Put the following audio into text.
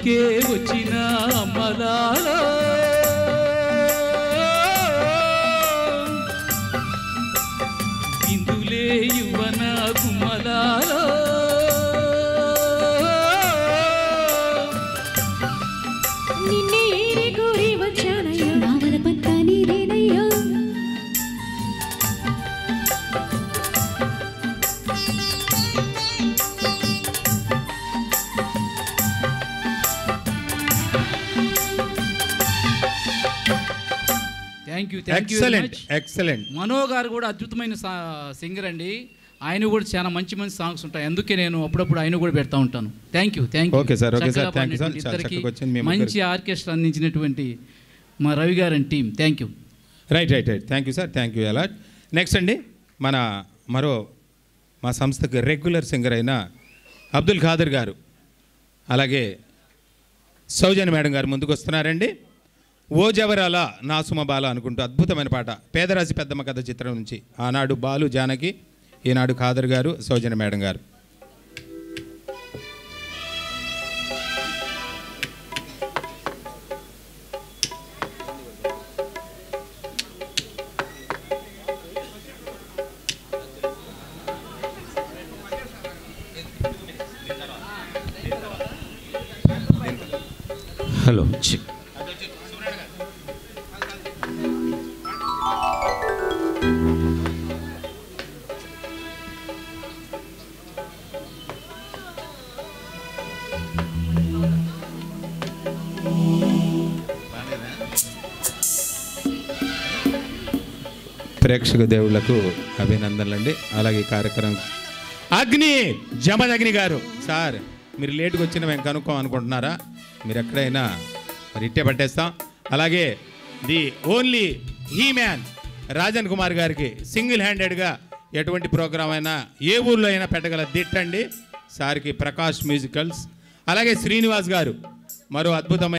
అందుకే వచ్చిన అమ్మలారా ఇందులే యువన కుమ్మలారా నిన్నే కోరి వచ్చానయ్యా నావల పంతా నీదేనయ్యా ఎక్సలెంట్. మనో గారు కూడా అద్భుతమైన సింగర్ అండి. ఆయన కూడా చాలా మంచి మంచి సాంగ్స్ ఉంటాయి. అందుకే నేను అప్పుడప్పుడు ఆయన కూడా పెడతా ఉంటాను. Thank you. Okay sir. ఇద్దరికి మంచి ఆర్కెస్ట్రా అందించినటువంటి మా రవి గారు and team thank you. Right. Thank you sir. Thank you a lot. Next అండి మా సంస్థకి రెగ్యులర్ సింగర్ అయిన అబ్దుల్ ఖాదర్ గారు అలాగే సౌజన్య మేడం గారు ముందుకు వస్తున్నారండి. ఓ జవరాల నా సుమబాల అనుకుంటూ అద్భుతమైన పాట పేదరాశి పెద్దమ్మ కథ చిత్రం నుంచి. ఆనాడు బాలు జానకి, ఈనాడు ఖాదర్ గారు, సౌజన్య మేడం గారు. హలో ప్రేక్షక దేవుళ్లకు అభినందనలండి. అలాగే కార్యక్రమం జమదగ్ని గారు సార్, మీరు లేటుగా వచ్చిన మేము కనుక్కోమనుకుంటున్నారా? మీరు ఎక్కడైనా మరి ఇట్టే పట్టేస్తాం. అలాగే the only he man Rajan Kumar గారికి సింగిల్ హ్యాండెడ్గా ఎటువంటి ప్రోగ్రాం అయినా ఏ ఊళ్ళో అయినా పెట్టగల దిట్టండి సార్కి ప్రకాష్ మ్యూజికల్స్. అలాగే శ్రీనివాస్ గారు మరో అద్భుతమైన